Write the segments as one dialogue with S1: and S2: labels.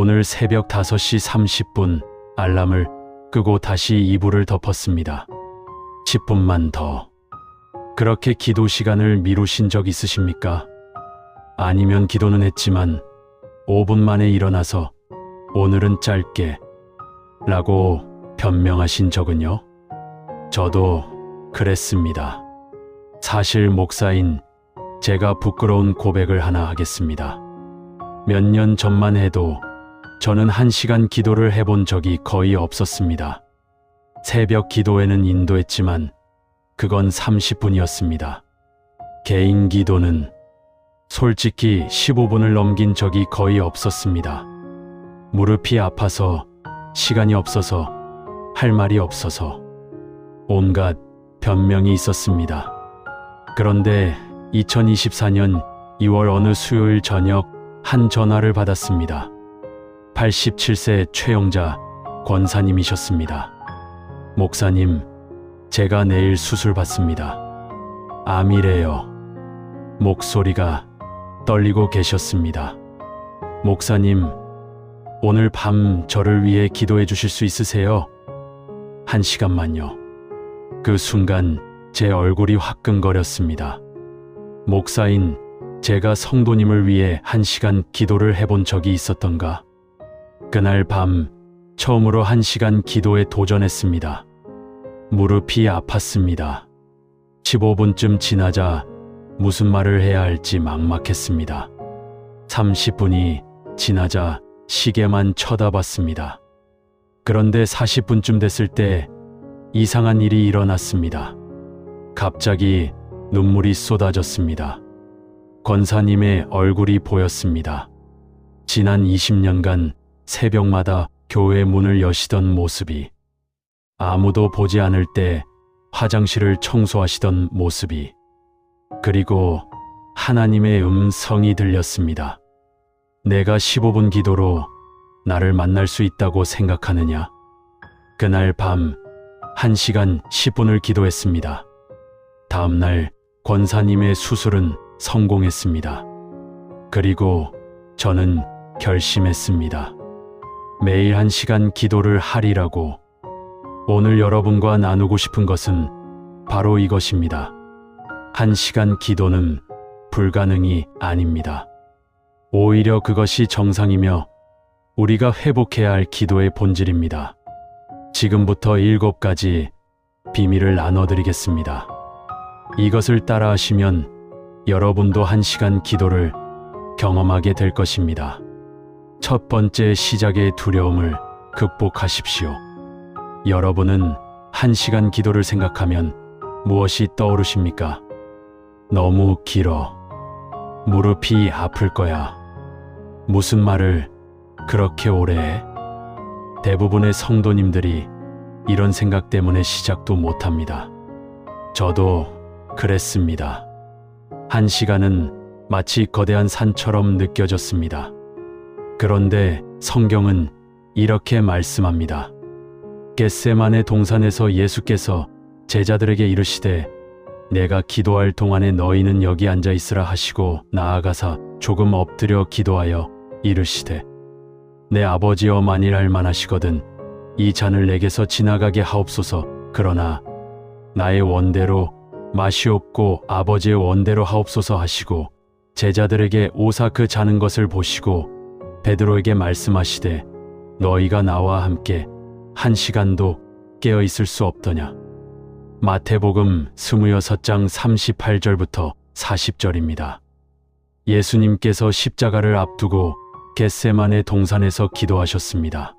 S1: 오늘 새벽 5시 30분 알람을 끄고 다시 이불을 덮었습니다. 10분만 더. 그렇게 기도 시간을 미루신 적 있으십니까? 아니면 기도는 했지만 5분 만에 일어나서 오늘은 짧게 라고 변명하신 적은요? 저도 그랬습니다. 사실 목사인 제가 부끄러운 고백을 하나 하겠습니다. 몇 년 전만 해도 저는 1시간 기도를 해본 적이 거의 없었습니다. 새벽 기도회는 인도했지만 그건 30분이었습니다. 개인 기도는 솔직히 15분을 넘긴 적이 거의 없었습니다. 무릎이 아파서, 시간이 없어서, 할 말이 없어서, 온갖 변명이 있었습니다. 그런데 2024년 2월 어느 수요일 저녁 한 전화를 받았습니다. 87세 최영자 권사님이셨습니다. 목사님, 제가 내일 수술 받습니다. 암이래요. 목소리가 떨리고 계셨습니다. 목사님, 오늘 밤 저를 위해 기도해 주실 수 있으세요? 1시간만요. 그 순간 제 얼굴이 화끈거렸습니다. 목사인 제가 성도님을 위해 1시간 기도를 해본 적이 있었던가? 그날 밤 처음으로 1시간 기도에 도전했습니다. 무릎이 아팠습니다. 15분쯤 지나자 무슨 말을 해야 할지 막막했습니다. 30분이 지나자 시계만 쳐다봤습니다. 그런데 40분쯤 됐을 때 이상한 일이 일어났습니다. 갑자기 눈물이 쏟아졌습니다. 권사님의 얼굴이 보였습니다. 지난 20년간 새벽마다 교회 문을 여시던 모습이, 아무도 보지 않을 때 화장실을 청소하시던 모습이, 그리고 하나님의 음성이 들렸습니다. 내가 15분 기도로 나를 만날 수 있다고 생각하느냐? 그날 밤 1시간 10분을 기도했습니다. 다음날 권사님의 수술은 성공했습니다. 그리고 저는 결심했습니다. 매일 1시간 기도를 하리라고. 오늘 여러분과 나누고 싶은 것은 바로 이것입니다. 1시간 기도는 불가능이 아닙니다. 오히려 그것이 정상이며 우리가 회복해야 할 기도의 본질입니다. 지금부터 7가지 비밀을 나눠드리겠습니다. 이것을 따라하시면 여러분도 1시간 기도를 경험하게 될 것입니다. 첫 번째, 시작의 두려움을 극복하십시오. 여러분은 1시간 기도를 생각하면 무엇이 떠오르십니까? 너무 길어. 무릎이 아플 거야. 무슨 말을 그렇게 오래 해? 대부분의 성도님들이 이런 생각 때문에 시작도 못합니다. 저도 그랬습니다. 1시간은 마치 거대한 산처럼 느껴졌습니다. 그런데 성경은 이렇게 말씀합니다. 겟세마네 동산에서 예수께서 제자들에게 이르시되 내가 기도할 동안에 너희는 여기 앉아 있으라 하시고 나아가사 조금 엎드려 기도하여 이르시되 내 아버지여 만일 할만하시거든 이 잔을 내게서 지나가게 하옵소서. 그러나 나의 원대로 마시옵고 아버지의 원대로 하옵소서 하시고 제자들에게 오사 그 자는 것을 보시고 베드로에게 말씀하시되 너희가 나와 함께 1시간도 깨어 있을 수 없더냐. 마태복음 26장 38절부터 40절입니다. 예수님께서 십자가를 앞두고 겟세마네 동산에서 기도하셨습니다.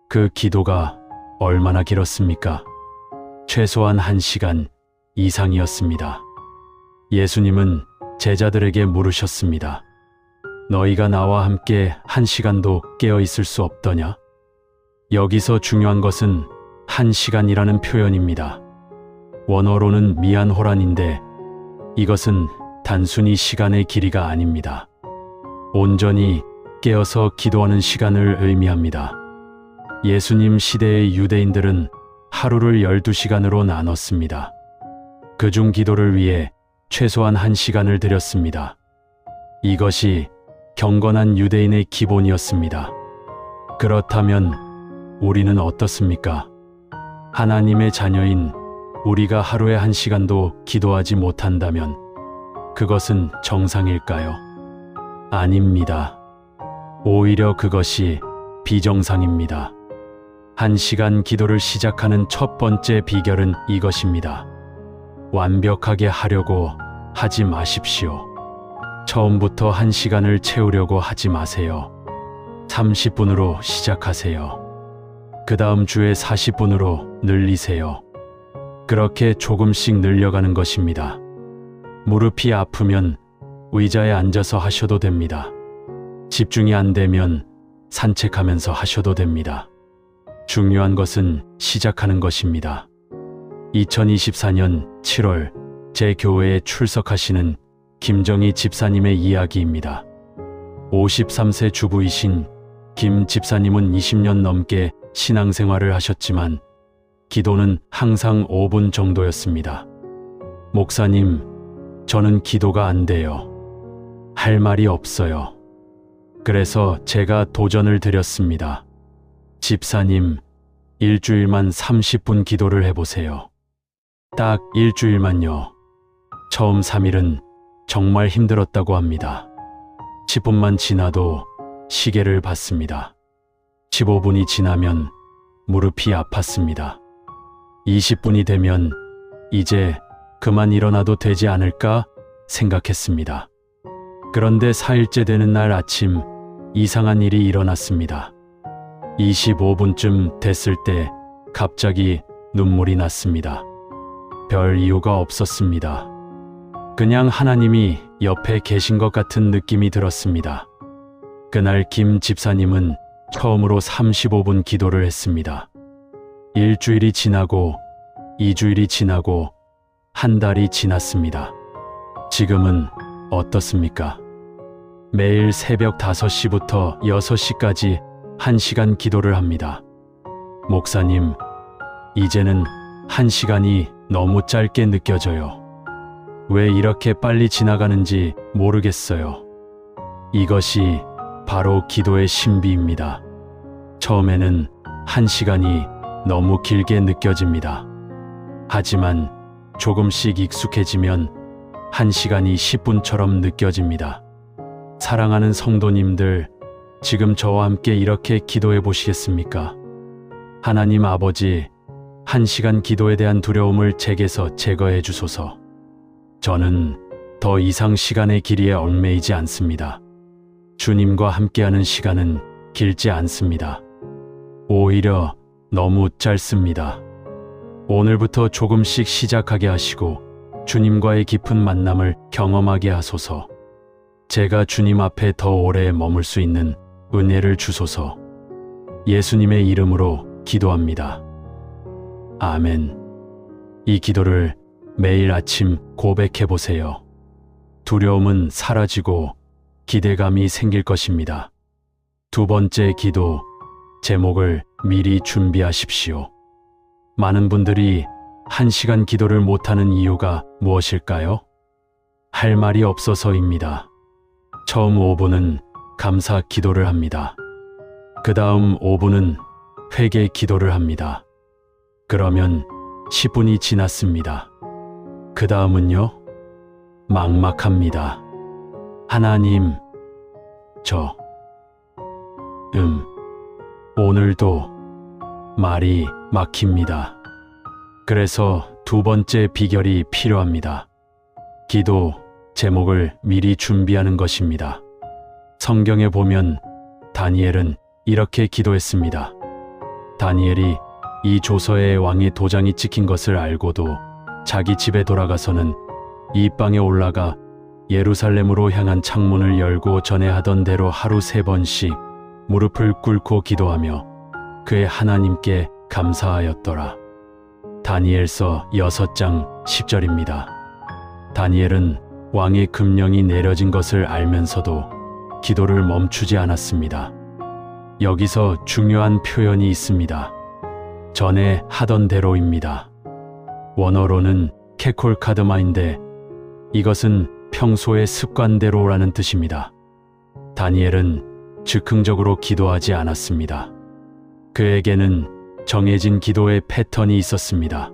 S1: 그 기도가 얼마나 길었습니까? 최소한 1시간 이상이었습니다. 예수님은 제자들에게 물으셨습니다. 너희가 나와 함께 1시간도 깨어 있을 수 없더냐? 여기서 중요한 것은 1시간이라는 표현입니다. 원어로는 미안호란인데 이것은 단순히 시간의 길이가 아닙니다. 온전히 깨어서 기도하는 시간을 의미합니다. 예수님 시대의 유대인들은 하루를 12시간으로 나눴습니다. 그중 기도를 위해 최소한 1시간을 들였습니다. 이것이 경건한 유대인의 기본이었습니다. 그렇다면 우리는 어떻습니까? 하나님의 자녀인 우리가 하루에 1시간도 기도하지 못한다면 그것은 정상일까요? 아닙니다. 오히려 그것이 비정상입니다. 1시간 기도를 시작하는 첫 번째 비결은 이것입니다. 완벽하게 하려고 하지 마십시오. 처음부터 1시간을 채우려고 하지 마세요. 30분으로 시작하세요. 그 다음 주에 40분으로 늘리세요. 그렇게 조금씩 늘려가는 것입니다. 무릎이 아프면 의자에 앉아서 하셔도 됩니다. 집중이 안 되면 산책하면서 하셔도 됩니다. 중요한 것은 시작하는 것입니다. 2024년 7월 제 교회에 출석하시는 김정희 집사님의 이야기입니다. 53세 주부이신 김 집사님은 20년 넘게 신앙생활을 하셨지만 기도는 항상 5분 정도였습니다. 목사님, 저는 기도가 안 돼요. 할 말이 없어요. 그래서 제가 도전을 드렸습니다. 집사님, 일주일만 30분 기도를 해보세요. 딱 일주일만요. 처음 3일은 정말 힘들었다고 합니다. 10분만 지나도 시계를 봤습니다. 15분이 지나면 무릎이 아팠습니다. 20분이 되면 이제 그만 일어나도 되지 않을까 생각했습니다. 그런데 4일째 되는 날 아침 이상한 일이 일어났습니다. 25분쯤 됐을 때 갑자기 눈물이 났습니다. 별 이유가 없었습니다. 그냥 하나님이 옆에 계신 것 같은 느낌이 들었습니다. 그날 김 집사님은 처음으로 35분 기도를 했습니다. 일주일이 지나고 2주일이 지나고 한 달이 지났습니다. 지금은 어떻습니까? 매일 새벽 5시부터 6시까지 1시간 기도를 합니다. 목사님, 이제는 1시간이 너무 짧게 느껴져요. 왜 이렇게 빨리 지나가는지 모르겠어요. 이것이 바로 기도의 신비입니다. 처음에는 1시간이 너무 길게 느껴집니다. 하지만 조금씩 익숙해지면 1시간이 10분처럼 느껴집니다. 사랑하는 성도님들, 지금 저와 함께 이렇게 기도해 보시겠습니까? 하나님 아버지, 1시간 기도에 대한 두려움을 제게서 제거해 주소서. 저는 더 이상 시간의 길이에 얽매이지 않습니다. 주님과 함께하는 시간은 길지 않습니다. 오히려 너무 짧습니다. 오늘부터 조금씩 시작하게 하시고 주님과의 깊은 만남을 경험하게 하소서. 제가 주님 앞에 더 오래 머물 수 있는 은혜를 주소서. 예수님의 이름으로 기도합니다. 아멘. 이 기도를 매일 아침 고백해 보세요. 두려움은 사라지고 기대감이 생길 것입니다. 두 번째 기도, 제목을 미리 준비하십시오. 많은 분들이 1시간 기도를 못하는 이유가 무엇일까요? 할 말이 없어서입니다. 처음 5분은 감사 기도를 합니다. 그 다음 5분은 회개 기도를 합니다. 그러면 10분이 지났습니다. 그 다음은요? 막막합니다. 하나님, 오늘도 말이 막힙니다. 그래서 두 번째 비결이 필요합니다. 기도 제목을 미리 준비하는 것입니다. 성경에 보면 다니엘은 이렇게 기도했습니다. 다니엘이 이 조서에 왕의 도장이 찍힌 것을 알고도 자기 집에 돌아가서는 이 방에 올라가 예루살렘으로 향한 창문을 열고 전에 하던 대로 하루 3번씩 무릎을 꿇고 기도하며 그의 하나님께 감사하였더라. 다니엘서 6장 10절입니다. 다니엘은 왕의 금령이 내려진 것을 알면서도 기도를 멈추지 않았습니다. 여기서 중요한 표현이 있습니다. 전에 하던 대로입니다. 원어로는 케콜카드마인데 이것은 평소의 습관대로라는 뜻입니다. 다니엘은 즉흥적으로 기도하지 않았습니다. 그에게는 정해진 기도의 패턴이 있었습니다.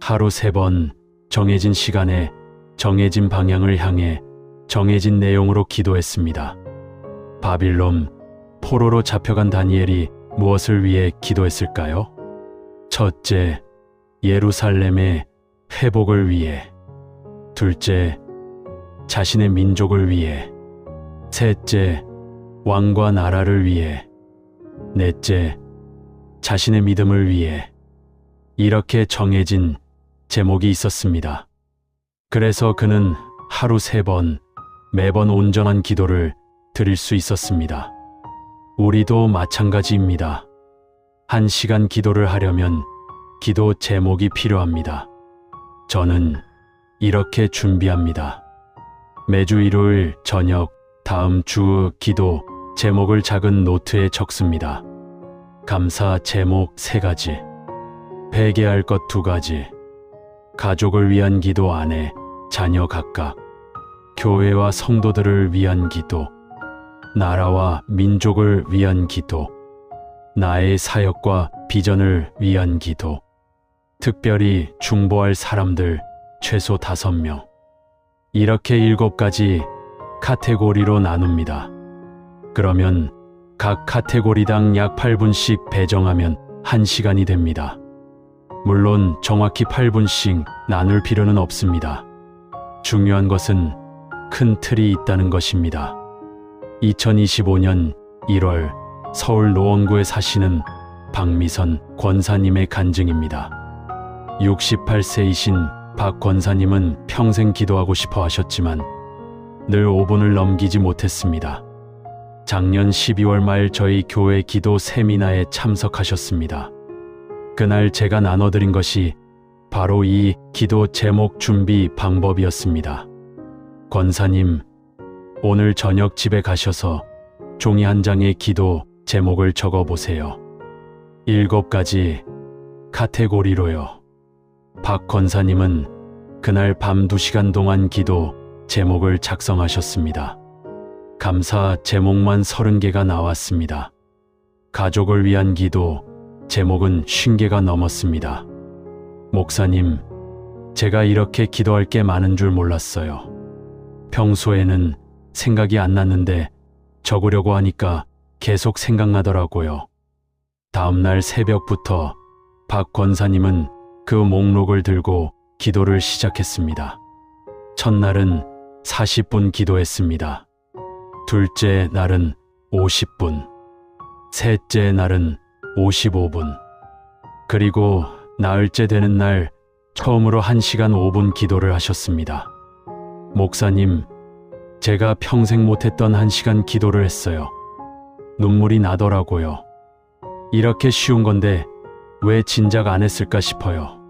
S1: 하루 3번 정해진 시간에 정해진 방향을 향해 정해진 내용으로 기도했습니다. 바빌론 포로로 잡혀간 다니엘이 무엇을 위해 기도했을까요? 첫째, 예루살렘의 회복을 위해. 둘째, 자신의 민족을 위해. 셋째, 왕과 나라를 위해. 넷째, 자신의 믿음을 위해. 이렇게 정해진 제목이 있었습니다. 그래서 그는 하루 3번 매번 온전한 기도를 드릴 수 있었습니다. 우리도 마찬가지입니다. 1시간 기도를 하려면 기도 제목이 필요합니다. 저는 이렇게 준비합니다. 매주 일요일 저녁 다음 주 기도 제목을 작은 노트에 적습니다. 감사 제목 3가지, 회개할 것 2가지, 가족을 위한 기도 아내, 자녀 각각, 교회와 성도들을 위한 기도, 나라와 민족을 위한 기도, 나의 사역과 비전을 위한 기도, 특별히 중보할 사람들 최소 5명. 이렇게 7가지 카테고리로 나눕니다. 그러면 각 카테고리당 약 8분씩 배정하면 1시간이 됩니다. 물론 정확히 8분씩 나눌 필요는 없습니다. 중요한 것은 큰 틀이 있다는 것입니다. 2025년 1월 서울 노원구에 사시는 박미선 권사님의 간증입니다. 68세이신 박 권사님은 평생 기도하고 싶어 하셨지만 늘 5분을 넘기지 못했습니다. 작년 12월 말 저희 교회 기도 세미나에 참석하셨습니다. 그날 제가 나눠드린 것이 바로 이 기도 제목 준비 방법이었습니다. 권사님, 오늘 저녁 집에 가셔서 종이 한 장에 기도 제목을 적어보세요. 7가지 카테고리로요. 박 권사님은 그날 밤 2시간 동안 기도 제목을 작성하셨습니다. 감사 제목만 30개가 나왔습니다. 가족을 위한 기도 제목은 50개가 넘었습니다. 목사님, 제가 이렇게 기도할 게 많은 줄 몰랐어요. 평소에는 생각이 안 났는데 적으려고 하니까 계속 생각나더라고요. 다음날 새벽부터 박 권사님은 그 목록을 들고 기도를 시작했습니다. 첫날은 40분 기도했습니다. 둘째 날은 50분, 셋째 날은 55분, 그리고 나흘째 되는 날 처음으로 1시간 5분 기도를 하셨습니다. 목사님, 제가 평생 못했던 1시간 기도를 했어요. 눈물이 나더라고요. 이렇게 쉬운 건데 왜 진작 안 했을까 싶어요.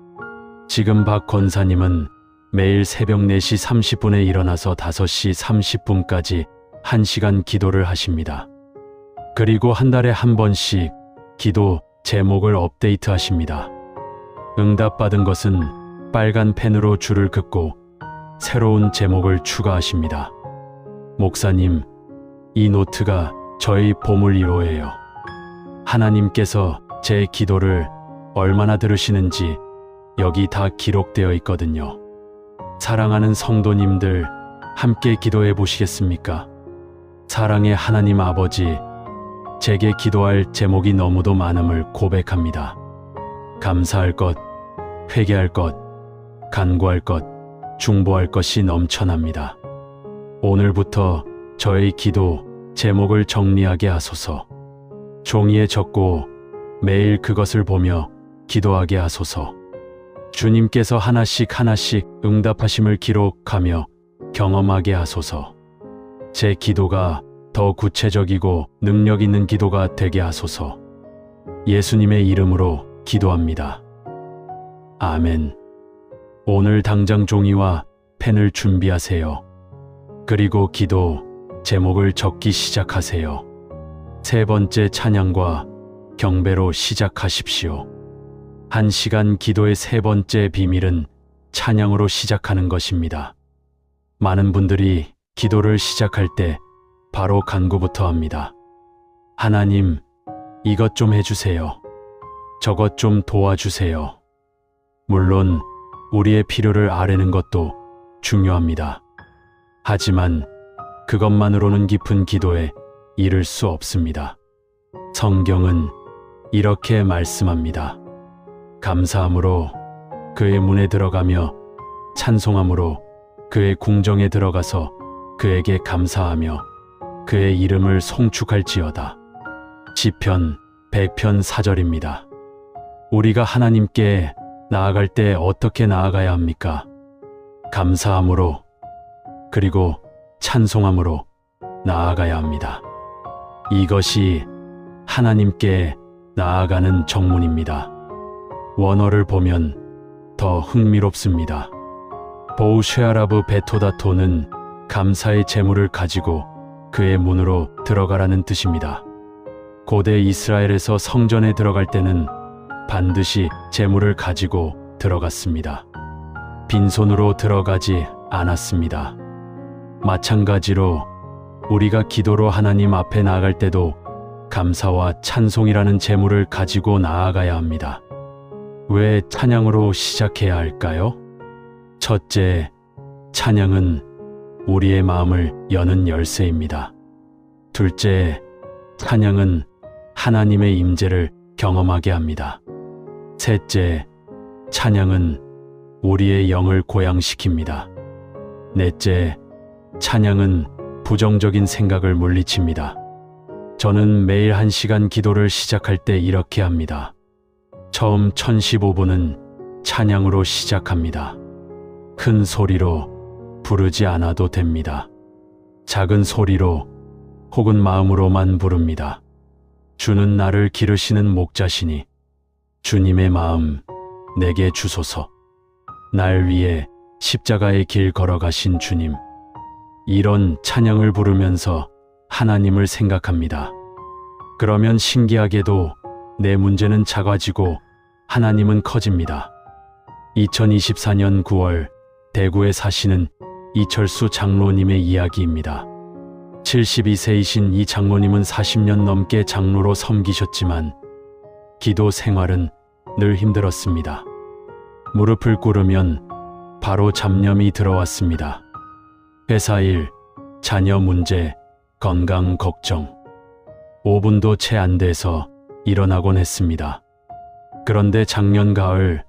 S1: 지금 박 권사님은 매일 새벽 4시 30분에 일어나서 5시 30분까지 1시간 기도를 하십니다. 그리고 한 달에 한 번씩 기도 제목을 업데이트 하십니다. 응답받은 것은 빨간 펜으로 줄을 긋고 새로운 제목을 추가하십니다. 목사님, 이 노트가 저희 보물 1호예요. 하나님께서 제 기도를 얼마나 들으시는지 여기 다 기록되어 있거든요. 사랑하는 성도님들, 함께 기도해 보시겠습니까? 사랑의 하나님 아버지, 제게 기도할 제목이 너무도 많음을 고백합니다. 감사할 것, 회개할 것, 간구할 것, 중보할 것이 넘쳐납니다. 오늘부터 저의 기도 제목을 정리하게 하소서. 종이에 적고 매일 그것을 보며 기도하게 하소서. 주님께서 하나씩 하나씩 응답하심을 기록하며 경험하게 하소서. 제 기도가 더 구체적이고 능력 있는 기도가 되게 하소서. 예수님의 이름으로 기도합니다. 아멘. 오늘 당장 종이와 펜을 준비하세요. 그리고 기도 제목을 적기 시작하세요. 3번째 찬양과 경배로 시작하십시오. 1시간 기도의 3번째 비밀은 찬양으로 시작하는 것입니다. 많은 분들이 기도를 시작할 때 바로 간구부터 합니다. 하나님, 이것 좀 해주세요. 저것 좀 도와주세요. 물론 우리의 필요를 아뢰는 것도 중요합니다. 하지만 그것만으로는 깊은 기도에 이를 수 없습니다. 성경은 이렇게 말씀합니다. 감사함으로 그의 문에 들어가며 찬송함으로 그의 궁정에 들어가서 그에게 감사하며 그의 이름을 송축할지어다. 시편 100편 4절입니다. 우리가 하나님께 나아갈 때 어떻게 나아가야 합니까? 감사함으로 그리고 찬송함으로 나아가야 합니다. 이것이 하나님께 나아가는 정문입니다. 원어를 보면 더 흥미롭습니다. 보우쉐아라브 베토다토는 감사의 제물을 가지고 그의 문으로 들어가라는 뜻입니다. 고대 이스라엘에서 성전에 들어갈 때는 반드시 제물을 가지고 들어갔습니다. 빈손으로 들어가지 않았습니다. 마찬가지로 우리가 기도로 하나님 앞에 나아갈 때도 감사와 찬송이라는 제물을 가지고 나아가야 합니다. 왜 찬양으로 시작해야 할까요? 첫째, 찬양은 우리의 마음을 여는 열쇠입니다. 둘째, 찬양은 하나님의 임재를 경험하게 합니다. 셋째, 찬양은 우리의 영을 고양시킵니다. 넷째, 찬양은 부정적인 생각을 물리칩니다. 저는 매일 1시간 기도를 시작할 때 이렇게 합니다. 처음 1015분은 찬양으로 시작합니다. 큰 소리로 부르지 않아도 됩니다. 작은 소리로 혹은 마음으로만 부릅니다. 주는 나를 기르시는 목자시니 주님의 마음 내게 주소서. 날 위해 십자가의 길 걸어가신 주님. 이런 찬양을 부르면서 하나님을 생각합니다. 그러면 신기하게도 내 문제는 작아지고 하나님은 커집니다. 2024년 9월 대구에 사시는 이철수 장로님의 이야기입니다. 72세이신 이 장로님은 40년 넘게 장로로 섬기셨지만 기도 생활은 늘 힘들었습니다. 무릎을 꿇으면 바로 잡념이 들어왔습니다. 회사 일, 자녀 문제, 건강 걱정. 5분도 채 안 돼서 일어나곤 했습니다. 그런데 작년 가을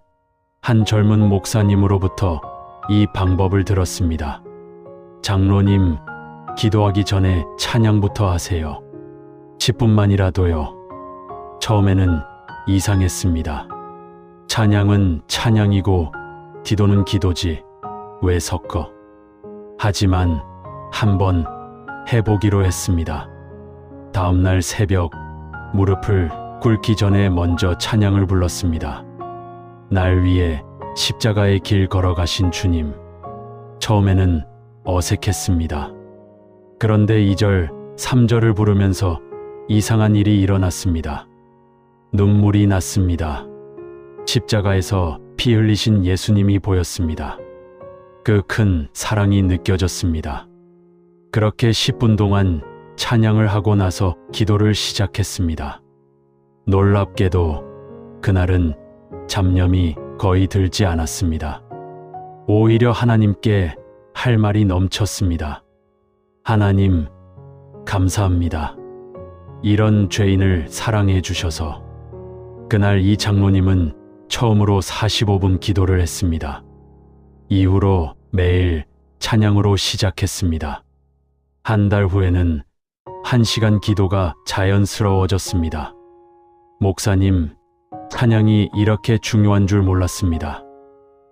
S1: 한 젊은 목사님으로부터 이 방법을 들었습니다. 장로님, 기도하기 전에 찬양부터 하세요. 10분만이라도요. 처음에는 이상했습니다. 찬양은 찬양이고 기도는 기도지 왜 섞어? 하지만 한번 해보기로 했습니다. 다음날 새벽 무릎을 꿇기 전에 먼저 찬양을 불렀습니다. 날 위해 십자가의 길 걸어가신 주님. 처음에는 어색했습니다. 그런데 2절, 3절을 부르면서 이상한 일이 일어났습니다. 눈물이 났습니다. 십자가에서 피 흘리신 예수님이 보였습니다. 그 큰 사랑이 느껴졌습니다. 그렇게 10분 동안 찬양을 하고 나서 기도를 시작했습니다. 놀랍게도 그날은 잡념이 거의 들지 않았습니다. 오히려 하나님께 할 말이 넘쳤습니다. 하나님, 감사합니다. 이런 죄인을 사랑해 주셔서. 그날 이 장로님은 처음으로 45분 기도를 했습니다. 이후로 매일 찬양으로 시작했습니다. 한 달 후에는 1시간 기도가 자연스러워졌습니다. 목사님, 찬양이 이렇게 중요한 줄 몰랐습니다.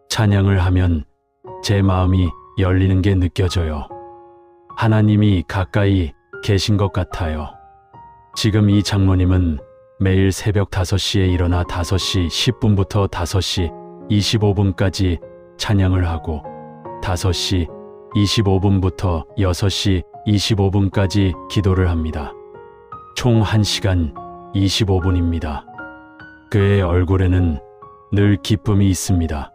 S1: 찬양을 하면 제 마음이 열리는 게 느껴져요. 하나님이 가까이 계신 것 같아요. 지금 이 장로님은 매일 새벽 5시에 일어나 5시 10분부터 5시 25분까지 찬양을 하고 5시 25분부터 6시 25분까지 기도를 합니다. 총 1시간 25분입니다. 그의 얼굴에는 늘 기쁨이 있습니다.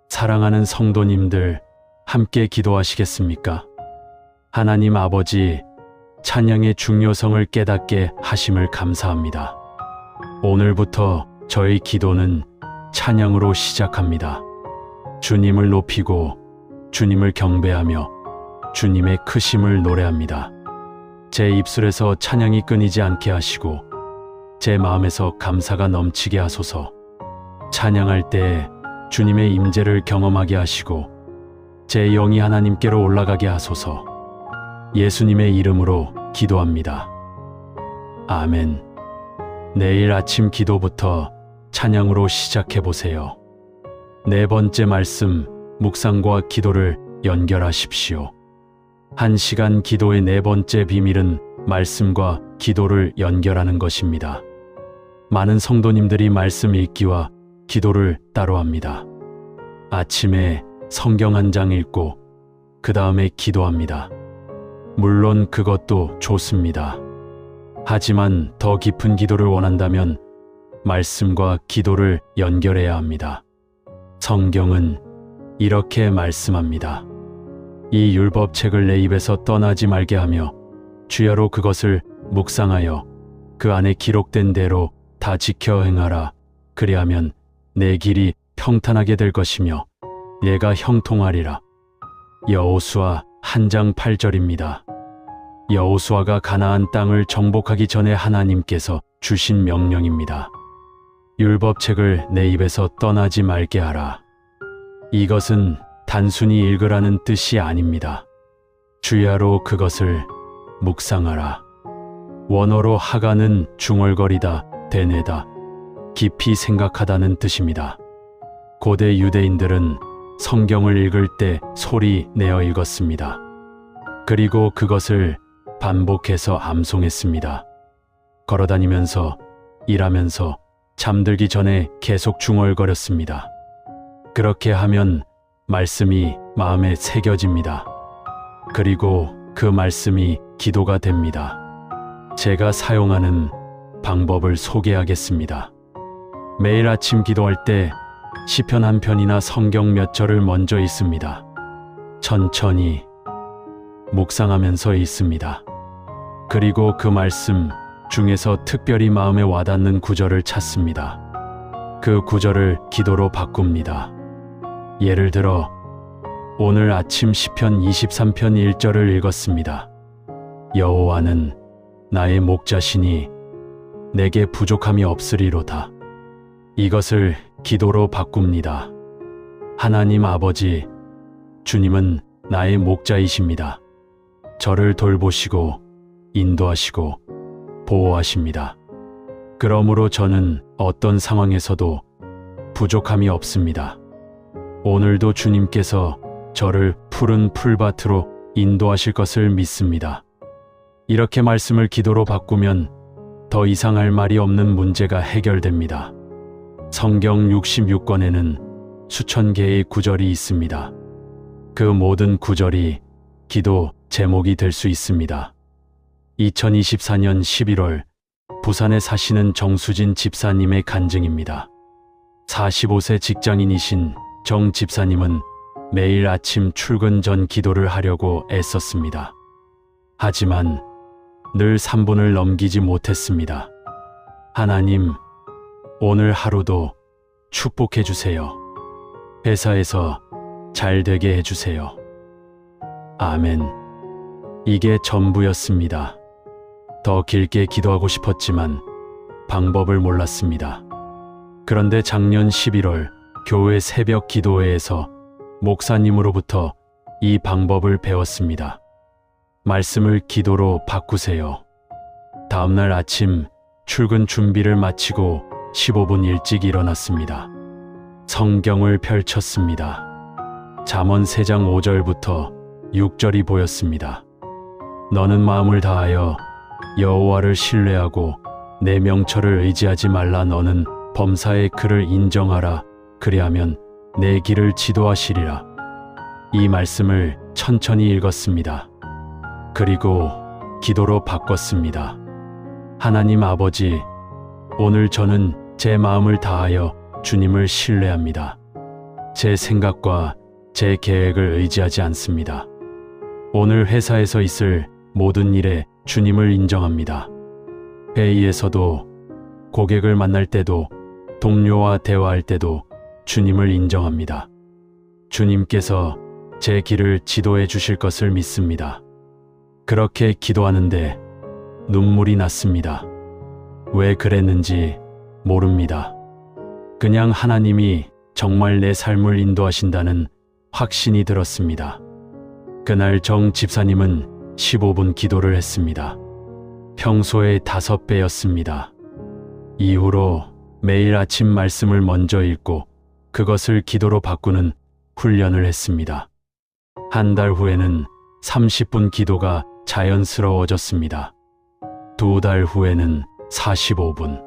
S1: 사랑하는 성도님들, 함께 기도하시겠습니까? 하나님 아버지, 찬양의 중요성을 깨닫게 하심을 감사합니다. 오늘부터 저의 기도는 찬양으로 시작합니다. 주님을 높이고 주님을 경배하며 주님의 크심을 노래합니다. 제 입술에서 찬양이 끊이지 않게 하시고 제 마음에서 감사가 넘치게 하소서. 찬양할 때에 주님의 임재를 경험하게 하시고 제 영이 하나님께로 올라가게 하소서. 예수님의 이름으로 기도합니다. 아멘. 내일 아침 기도부터 찬양으로 시작해 보세요. 네 번째 말씀, 묵상과 기도를 연결하십시오. 1시간 기도의 네 번째 비밀은 말씀과 기도를 연결하는 것입니다. 많은 성도님들이 말씀 읽기와 기도를 따로 합니다. 아침에 성경 한 장 읽고 그 다음에 기도합니다. 물론 그것도 좋습니다. 하지만 더 깊은 기도를 원한다면 말씀과 기도를 연결해야 합니다. 성경은 이렇게 말씀합니다. 이 율법책을 내 입에서 떠나지 말게 하며 주야로 그것을 묵상하여 그 안에 기록된 대로 다 지켜 행하라. 그리하면 내 길이 평탄하게 될 것이며 내가 형통하리라. 여호수아 1장 8절입니다. 여호수아가 가나안 땅을 정복하기 전에 하나님께서 주신 명령입니다. 율법책을 내 입에서 떠나지 말게 하라. 이것은 단순히 읽으라는 뜻이 아닙니다. 주야로 그것을 묵상하라. 원어로 하가는 중얼거리다, 되뇌다, 깊이 생각하다는 뜻입니다. 고대 유대인들은 성경을 읽을 때 소리 내어 읽었습니다. 그리고 그것을 반복해서 암송했습니다. 걸어다니면서, 일하면서, 잠들기 전에 계속 중얼거렸습니다. 그렇게 하면 말씀이 마음에 새겨집니다. 그리고 그 말씀이 기도가 됩니다. 제가 사용하는 방법을 소개하겠습니다. 매일 아침 기도할 때 시편 한 편이나 성경 몇 절을 먼저 읽습니다. 천천히 묵상하면서 읽습니다. 그리고 그 말씀 중에서 특별히 마음에 와닿는 구절을 찾습니다. 그 구절을 기도로 바꿉니다. 예를 들어 오늘 아침 시편 23편 1절을 읽었습니다. 여호와는 나의 목자시니 내게 부족함이 없으리로다. 이것을 기도로 바꿉니다. 하나님 아버지, 주님은 나의 목자이십니다. 저를 돌보시고 인도하시고 보호하십니다. 그러므로 저는 어떤 상황에서도 부족함이 없습니다. 오늘도 주님께서 저를 푸른 풀밭으로 인도하실 것을 믿습니다. 이렇게 말씀을 기도로 바꾸면 더 이상 할 말이 없는 문제가 해결됩니다. 성경 66권에는 수천 개의 구절이 있습니다. 그 모든 구절이 기도 제목이 될 수 있습니다. 2024년 11월 부산에 사시는 정수진 집사님의 간증입니다. 45세 직장인이신 정 집사님은 매일 아침 출근 전 기도를 하려고 애썼습니다. 하지만 늘 3분을 넘기지 못했습니다. 하나님, 오늘 하루도 축복해 주세요. 회사에서 잘 되게 해주세요. 아멘. 이게 전부였습니다. 더 길게 기도하고 싶었지만 방법을 몰랐습니다. 그런데 작년 11월 교회 새벽 기도회에서 목사님으로부터 이 방법을 배웠습니다. 말씀을 기도로 바꾸세요. 다음날 아침 출근 준비를 마치고 15분 일찍 일어났습니다. 성경을 펼쳤습니다. 잠언 3장 5절부터 6절이 보였습니다. 너는 마음을 다하여 여호와를 신뢰하고 내 명철을 의지하지 말라. 너는 범사의 그를 인정하라. 그리하면 내 길을 지도하시리라. 이 말씀을 천천히 읽었습니다. 그리고 기도로 바꿨습니다. 하나님 아버지, 오늘 저는 제 마음을 다하여 주님을 신뢰합니다. 제 생각과 제 계획을 의지하지 않습니다. 오늘 회사에서 있을 모든 일에 주님을 인정합니다. 회의에서도, 고객을 만날 때도, 동료와 대화할 때도 주님을 인정합니다. 주님께서 제 길을 지도해 주실 것을 믿습니다. 그렇게 기도하는데 눈물이 났습니다. 왜 그랬는지 모릅니다. 그냥 하나님이 정말 내 삶을 인도하신다는 확신이 들었습니다. 그날 정 집사님은 15분 기도를 했습니다. 평소의 5배였습니다. 이후로 매일 아침 말씀을 먼저 읽고 그것을 기도로 바꾸는 훈련을 했습니다. 한 달 후에는 30분 기도가 자연스러워졌습니다. 2달 후에는 45분.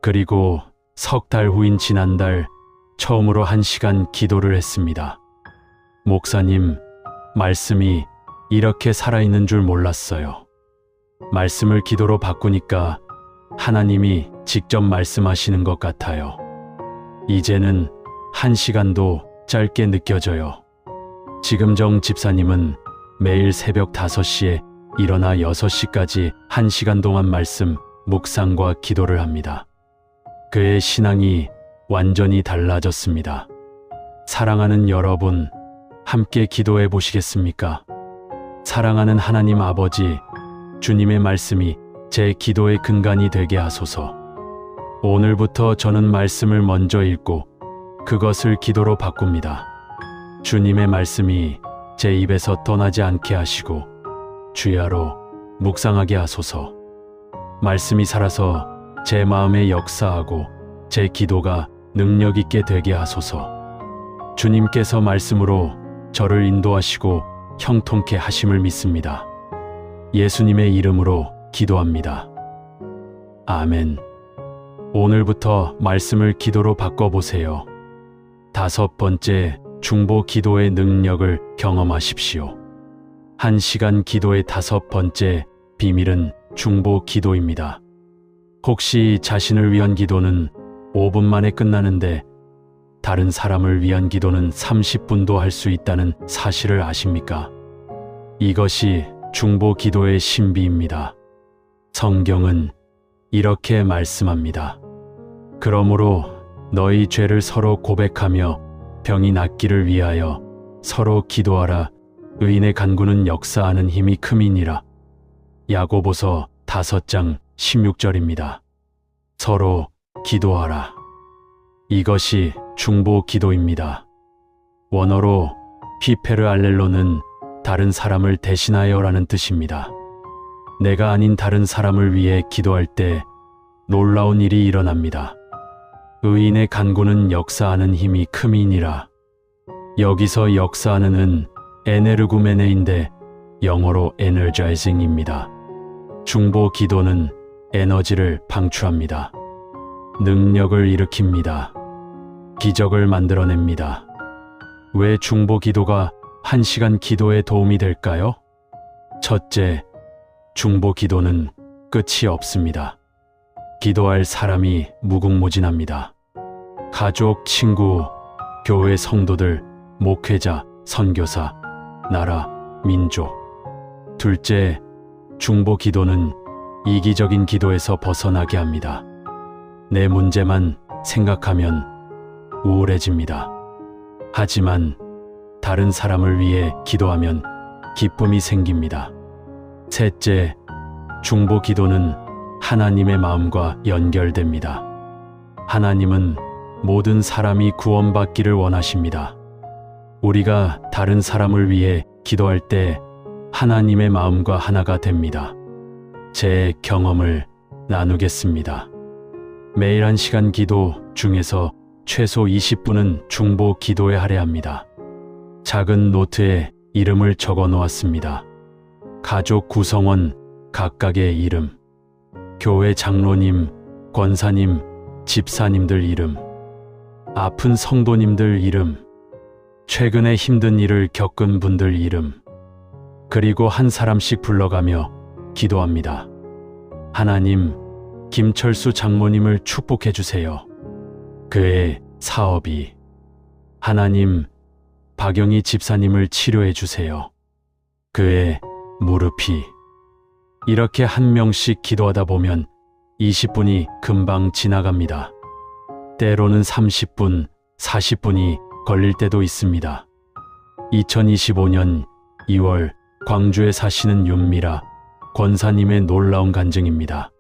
S1: 그리고 석 달 후인 지난달 처음으로 1시간 기도를 했습니다. 목사님, 말씀이 이렇게 살아있는 줄 몰랐어요. 말씀을 기도로 바꾸니까 하나님이 직접 말씀하시는 것 같아요. 이제는 1시간도 짧게 느껴져요. 지금 정 집사님은 매일 새벽 5시에 일어나 6시까지 1시간 동안 말씀, 묵상과 기도를 합니다. 그의 신앙이 완전히 달라졌습니다. 사랑하는 여러분, 함께 기도해 보시겠습니까? 사랑하는 하나님 아버지, 주님의 말씀이 제 기도의 근간이 되게 하소서. 오늘부터 저는 말씀을 먼저 읽고 그것을 기도로 바꿉니다. 주님의 말씀이 제 입에서 떠나지 않게 하시고 주야로 묵상하게 하소서. 말씀이 살아서 제 마음에 역사하고 제 기도가 능력 있게 되게 하소서. 주님께서 말씀으로 저를 인도하시고 형통케 하심을 믿습니다. 예수님의 이름으로 기도합니다. 아멘. 오늘부터 말씀을 기도로 바꿔보세요. 5번째, 중보 기도의 능력을 경험하십시오. 1시간 기도의 5번째 비밀은 중보 기도입니다. 혹시 자신을 위한 기도는 5분 만에 끝나는데 다른 사람을 위한 기도는 30분도 할 수 있다는 사실을 아십니까? 이것이 중보 기도의 신비입니다. 성경은 이렇게 말씀합니다. 그러므로 너희 죄를 서로 고백하며 병이 낫기를 위하여 서로 기도하라. 의인의 간구는 역사하는 힘이 큼이니라. 야고보서 5장 16절입니다. 서로 기도하라. 이것이 중보 기도입니다. 원어로 히페르 알렐로는 다른 사람을 대신하여라는 뜻입니다. 내가 아닌 다른 사람을 위해 기도할 때 놀라운 일이 일어납니다. 의인의 간구는 역사하는 힘이 큼이니라. 여기서 역사하는은 에네르구메네인데 영어로 energizing입니다. 중보 기도는 에너지를 방출합니다. 능력을 일으킵니다. 기적을 만들어냅니다. 왜 중보 기도가 1시간 기도에 도움이 될까요? 첫째, 중보 기도는 끝이 없습니다. 기도할 사람이 무궁무진합니다. 가족, 친구, 교회 성도들, 목회자, 선교사, 나라, 민족. 둘째, 중보 기도는 이기적인 기도에서 벗어나게 합니다. 내 문제만 생각하면 우울해집니다. 하지만 다른 사람을 위해 기도하면 기쁨이 생깁니다. 셋째, 중보 기도는 하나님의 마음과 연결됩니다. 하나님은 모든 사람이 구원받기를 원하십니다. 우리가 다른 사람을 위해 기도할 때 하나님의 마음과 하나가 됩니다. 제 경험을 나누겠습니다. 매일 1시간 기도 중에서 최소 20분은 중보 기도에 할애합니다. 작은 노트에 이름을 적어 놓았습니다. 가족 구성원 각각의 이름, 교회 장로님, 권사님, 집사님들 이름, 아픈 성도님들 이름, 최근에 힘든 일을 겪은 분들 이름, 그리고 한 사람씩 불러가며 기도합니다. 하나님, 김철수 장모님을 축복해 주세요. 그의 사업이. 하나님, 박영희 집사님을 치료해 주세요. 그의 무릎이. 이렇게 한 명씩 기도하다 보면 20분이 금방 지나갑니다. 때로는 30분, 40분이 걸릴 때도 있습니다. 2025년 2월 광주에 사시는 윤미라 권사님의 놀라운 간증입니다.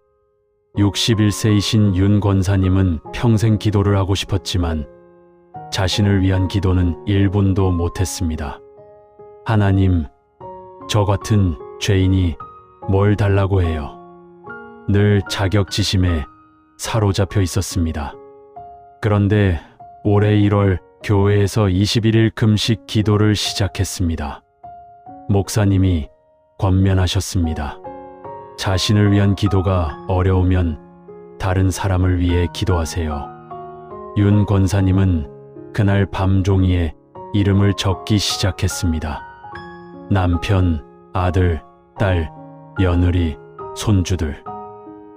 S1: 61세이신 윤 권사님은 평생 기도를 하고 싶었지만 자신을 위한 기도는 1분도 못했습니다. 하나님, 저 같은 죄인이 뭘 달라고 해요? 늘 자격지심에 사로잡혀 있었습니다. 그런데 올해 1월 교회에서 21일 금식 기도를 시작했습니다. 목사님이 권면하셨습니다. 자신을 위한 기도가 어려우면 다른 사람을 위해 기도하세요. 윤 권사님은 그날 밤 종이에 이름을 적기 시작했습니다. 남편, 아들, 딸, 며느리, 손주들.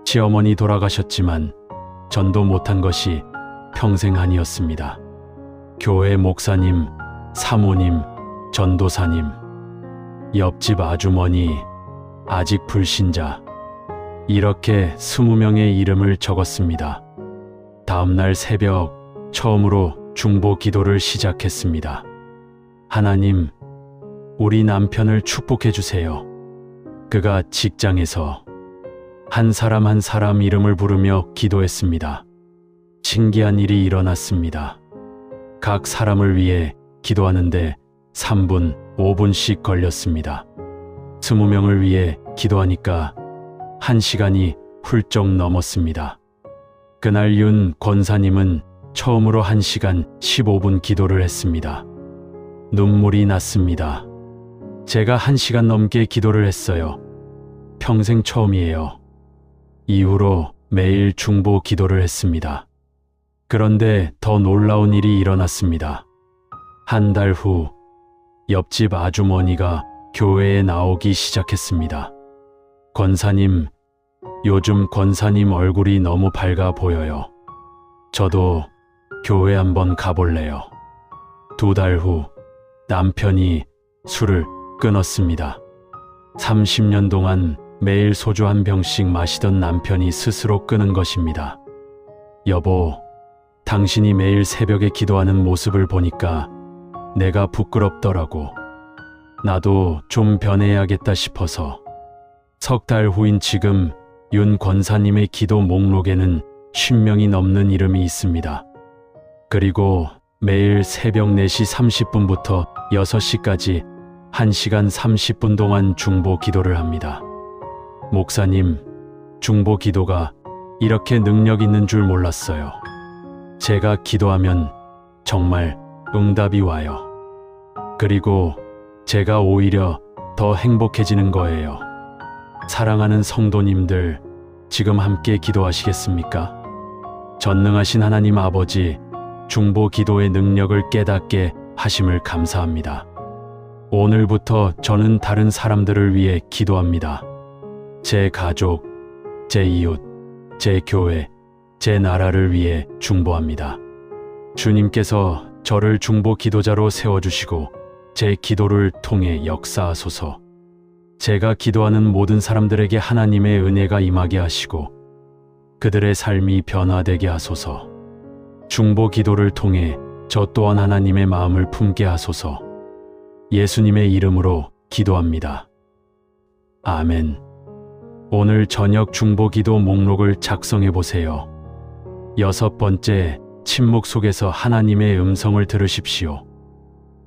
S1: 시어머니 돌아가셨지만 전도 못한 것이 평생 아니었습니다. 교회 목사님, 사모님, 전도사님, 옆집 아주머니, 아직 불신자, 이렇게 20명의 이름을 적었습니다. 다음날 새벽 처음으로 중보 기도를 시작했습니다. 하나님, 우리 남편을 축복해 주세요. 그가 직장에서 한 사람 한 사람 이름을 부르며 기도했습니다. 신기한 일이 일어났습니다. 각 사람을 위해 기도하는데 3분, 5분씩 걸렸습니다. 20명을 위해 기도하니까 1시간이 훌쩍 넘었습니다. 그날 윤 권사님은 처음으로 1시간 15분 기도를 했습니다. 눈물이 났습니다. 제가 1시간 넘게 기도를 했어요. 평생 처음이에요. 이후로 매일 중보 기도를 했습니다. 그런데 더 놀라운 일이 일어났습니다. 한 달 후 옆집 아주머니가 교회에 나오기 시작했습니다. 권사님, 요즘 권사님 얼굴이 너무 밝아 보여요. 저도 교회 한번 가볼래요. 2달 후 남편이 술을 끊었습니다. 30년 동안 매일 소주 한 병씩 마시던 남편이 스스로 끊은 것입니다. 여보, 당신이 매일 새벽에 기도하는 모습을 보니까 내가 부끄럽더라고. 나도 좀 변해야겠다 싶어서. 3달 후인 지금 윤 권사님의 기도 목록에는 10명이 넘는 이름이 있습니다. 그리고 매일 새벽 4시 30분부터 6시까지 1시간 30분 동안 중보 기도를 합니다. 목사님, 중보 기도가 이렇게 능력 있는 줄 몰랐어요. 제가 기도하면 정말 응답이 와요. 그리고 제가 오히려 더 행복해지는 거예요. 사랑하는 성도님들, 지금 함께 기도하시겠습니까? 전능하신 하나님 아버지, 중보 기도의 능력을 깨닫게 하심을 감사합니다. 오늘부터 저는 다른 사람들을 위해 기도합니다. 제 가족, 제 이웃, 제 교회, 제 나라를 위해 중보합니다. 주님께서 저를 중보 기도자로 세워주시고 제 기도를 통해 역사하소서. 제가 기도하는 모든 사람들에게 하나님의 은혜가 임하게 하시고 그들의 삶이 변화되게 하소서. 중보 기도를 통해 저 또한 하나님의 마음을 품게 하소서. 예수님의 이름으로 기도합니다. 아멘. 오늘 저녁 중보 기도 목록을 작성해 보세요. 6번째, 침묵 속에서 하나님의 음성을 들으십시오.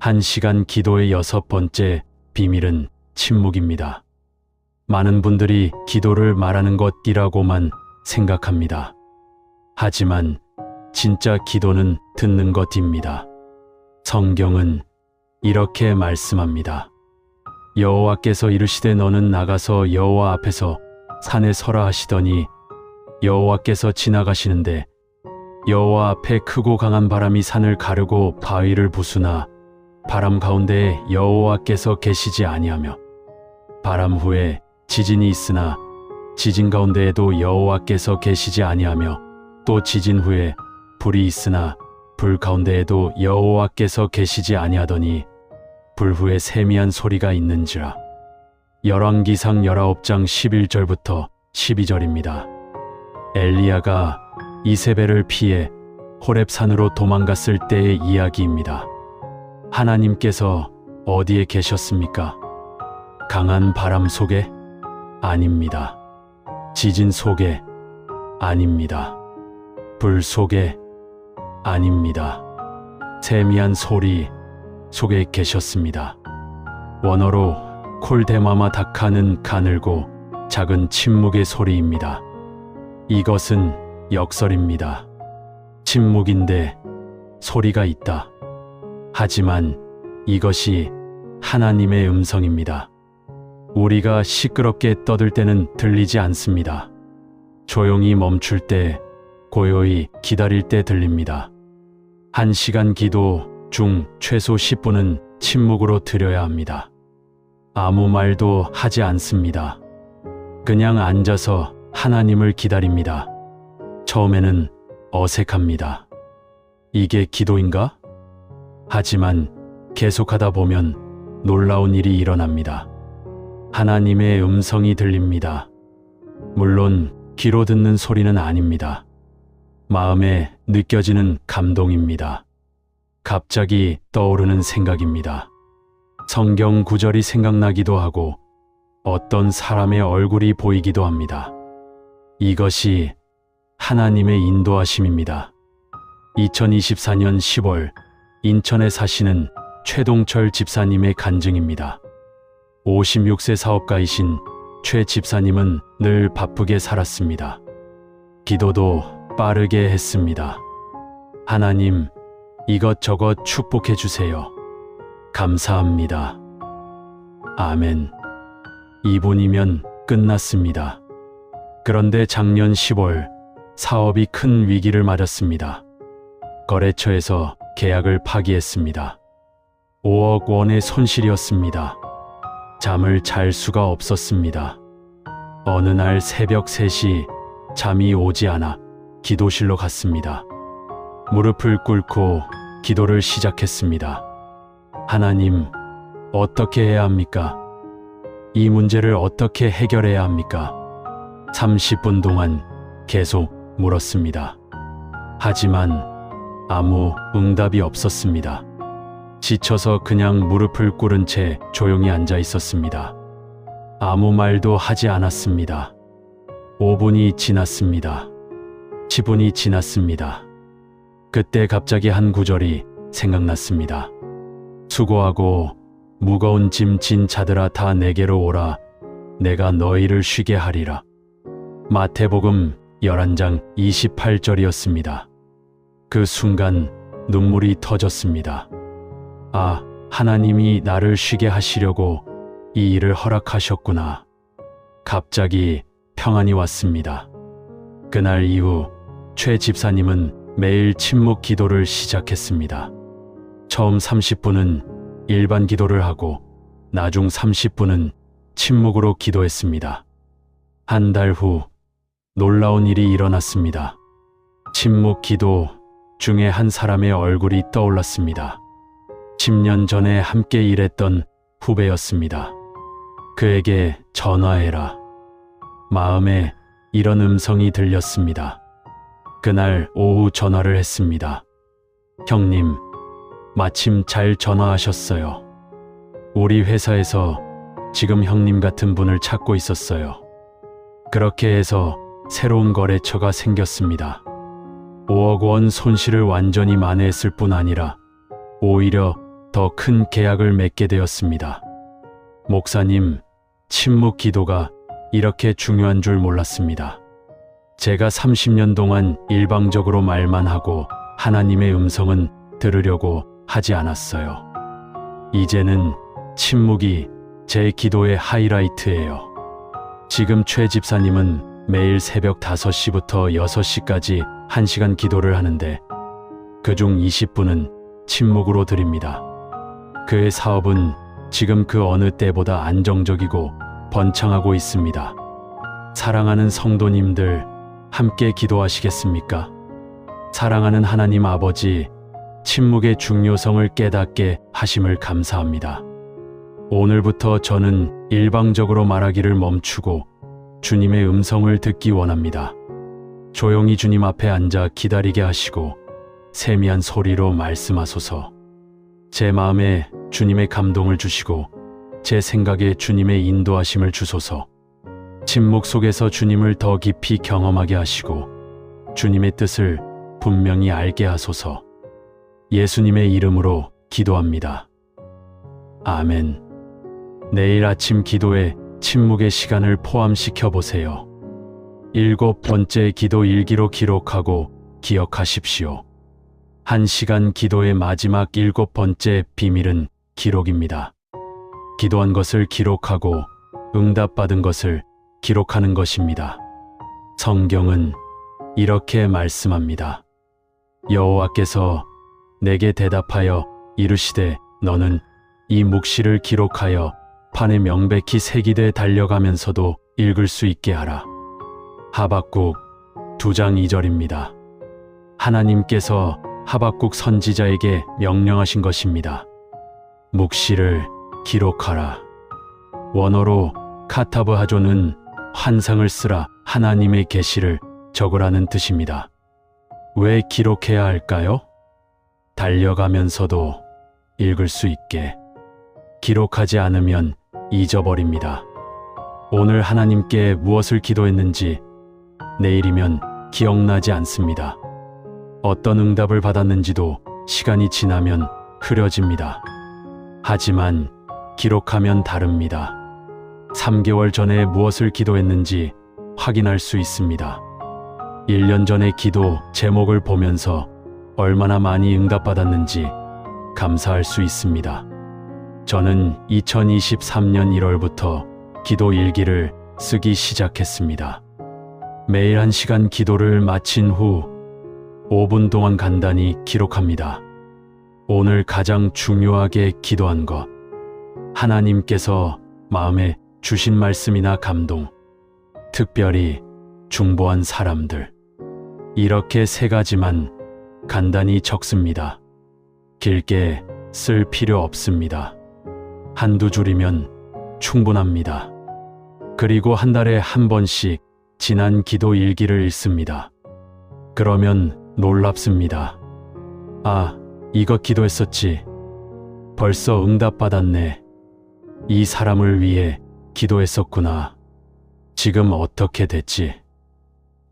S1: 1시간 기도의 6번째 비밀은 침묵입니다. 많은 분들이 기도를 말하는 것이라고만 생각합니다. 하지만 진짜 기도는 듣는 것입니다. 성경은 이렇게 말씀합니다. 여호와께서 이르시되 너는 나가서 여호와 앞에서 산에 서라 하시더니 여호와께서 지나가시는데 여호와 앞에 크고 강한 바람이 산을 가르고 바위를 부수나 바람 가운데에 여호와께서 계시지 아니하며 바람 후에 지진이 있으나 지진 가운데에도 여호와께서 계시지 아니하며 또 지진 후에 불이 있으나 불 가운데에도 여호와께서 계시지 아니하더니 불 후에 세미한 소리가 있는지라. 열왕기상 19장 11절부터 12절입니다. 엘리야가 이세벨을 피해 호렙산으로 도망갔을 때의 이야기입니다. 하나님께서 어디에 계셨습니까? 강한 바람 속에? 아닙니다. 지진 속에? 아닙니다. 불 속에? 아닙니다. 세미한 소리 속에 계셨습니다. 원어로 콜데마마 다카는 가늘고 작은 침묵의 소리입니다. 이것은 역설입니다. 침묵인데 소리가 있다. 하지만 이것이 하나님의 음성입니다. 우리가 시끄럽게 떠들 때는 들리지 않습니다. 조용히 멈출 때, 고요히 기다릴 때 들립니다. 1시간 기도 중 최소 10분은 침묵으로 드려야 합니다. 아무 말도 하지 않습니다. 그냥 앉아서 하나님을 기다립니다. 처음에는 어색합니다. 이게 기도인가? 하지만 계속하다 보면 놀라운 일이 일어납니다. 하나님의 음성이 들립니다. 물론 귀로 듣는 소리는 아닙니다. 마음에 느껴지는 감동입니다. 갑자기 떠오르는 생각입니다. 성경 구절이 생각나기도 하고 어떤 사람의 얼굴이 보이기도 합니다. 이것이 하나님의 인도하심입니다. 2024년 10월 인천에 사시는 최동철 집사님의 간증입니다. 56세 사업가이신 최 집사님은 늘 바쁘게 살았습니다. 기도도 빠르게 했습니다. 하나님, 이것저것 축복해 주세요. 감사합니다. 아멘. 2분이면 끝났습니다. 그런데 작년 10월 사업이 큰 위기를 맞았습니다. 거래처에서 계약을 파기했습니다. 5억 원의 손실이었습니다. 잠을 잘 수가 없었습니다. 어느 날 새벽 3시 잠이 오지 않아 기도실로 갔습니다. 무릎을 꿇고 기도를 시작했습니다. 하나님, 어떻게 해야 합니까? 이 문제를 어떻게 해결해야 합니까? 30분 동안 계속 물었습니다. 하지만 아무 응답이 없었습니다. 지쳐서 그냥 무릎을 꿇은 채 조용히 앉아 있었습니다. 아무 말도 하지 않았습니다. 5분이 지났습니다. 10분이 지났습니다. 그때 갑자기 한 구절이 생각났습니다. 수고하고 무거운 짐 진 자들아 다 내게로 오라. 내가 너희를 쉬게 하리라. 마태복음 11장 28절이었습니다. 그 순간 눈물이 터졌습니다. 아, 하나님이 나를 쉬게 하시려고 이 일을 허락하셨구나. 갑자기 평안이 왔습니다. 그날 이후 최 집사님은 매일 침묵 기도를 시작했습니다. 처음 30분은 일반 기도를 하고 나중 30분은 침묵으로 기도했습니다. 한 달 후 놀라운 일이 일어났습니다. 침묵 기도 중에 한 사람의 얼굴이 떠올랐습니다. 10년 전에 함께 일했던 후배였습니다. 그에게 전화해라. 마음에 이런 음성이 들렸습니다. 그날 오후 전화를 했습니다. 형님, 마침 잘 전화하셨어요. 우리 회사에서 지금 형님 같은 분을 찾고 있었어요. 그렇게 해서 새로운 거래처가 생겼습니다. 5억 원 손실을 완전히 만회했을 뿐 아니라 오히려 더 큰 계약을 맺게 되었습니다. 목사님, 침묵 기도가 이렇게 중요한 줄 몰랐습니다. 제가 30년 동안 일방적으로 말만 하고 하나님의 음성은 들으려고 하지 않았어요. 이제는 침묵이 제 기도의 하이라이트예요. 지금 최 집사님은 매일 새벽 5시부터 6시까지 1시간 기도를 하는데 그중 20분은 침묵으로 드립니다. 그의 사업은 지금 그 어느 때보다 안정적이고 번창하고 있습니다. 사랑하는 성도님들, 함께 기도하시겠습니까? 사랑하는 하나님 아버지, 침묵의 중요성을 깨닫게 하심을 감사합니다. 오늘부터 저는 일방적으로 말하기를 멈추고 주님의 음성을 듣기 원합니다. 조용히 주님 앞에 앉아 기다리게 하시고 세미한 소리로 말씀하소서. 제 마음에 주님의 감동을 주시고 제 생각에 주님의 인도하심을 주소서. 침묵 속에서 주님을 더 깊이 경험하게 하시고 주님의 뜻을 분명히 알게 하소서. 예수님의 이름으로 기도합니다. 아멘. 내일 아침 기도에 침묵의 시간을 포함시켜 보세요. 7번째 기도 일기로 기록하고 기억하십시오. 1시간 기도의 마지막 7번째 비밀은 기록입니다. 기도한 것을 기록하고 응답받은 것을 기록하는 것입니다. 성경은 이렇게 말씀합니다. 여호와께서 내게 대답하여 이르시되 너는 이 묵시를 기록하여 판에 명백히 새기되 달려가면서도 읽을 수 있게 하라. 하박국 2장 2절입니다. 하나님께서 하박국 선지자에게 명령하신 것입니다. 묵시를 기록하라. 원어로 카타브 하조는 환상을 쓰라, 하나님의 계시를 적으라는 뜻입니다. 왜 기록해야 할까요? 달려가면서도 읽을 수 있게. 기록하지 않으면 잊어버립니다. 오늘 하나님께 무엇을 기도했는지 내일이면 기억나지 않습니다. 어떤 응답을 받았는지도 시간이 지나면 흐려집니다. 하지만 기록하면 다릅니다. 3개월 전에 무엇을 기도했는지 확인할 수 있습니다. 1년 전의 기도 제목을 보면서 얼마나 많이 응답받았는지 감사할 수 있습니다. 저는 2023년 1월부터 기도 일기를 쓰기 시작했습니다. 매일 1시간 기도를 마친 후 5분 동안 간단히 기록합니다. 오늘 가장 중요하게 기도한 것, 하나님께서 마음에 주신 말씀이나 감동, 특별히 중보한 사람들, 이렇게 3가지만 간단히 적습니다. 길게 쓸 필요 없습니다. 한두 줄이면 충분합니다. 그리고 한 달에 한 번씩 지난 기도 일기를 읽습니다. 그러면 놀랍습니다. 아, 이거 기도했었지. 벌써 응답받았네. 이 사람을 위해 기도했었구나. 지금 어떻게 됐지?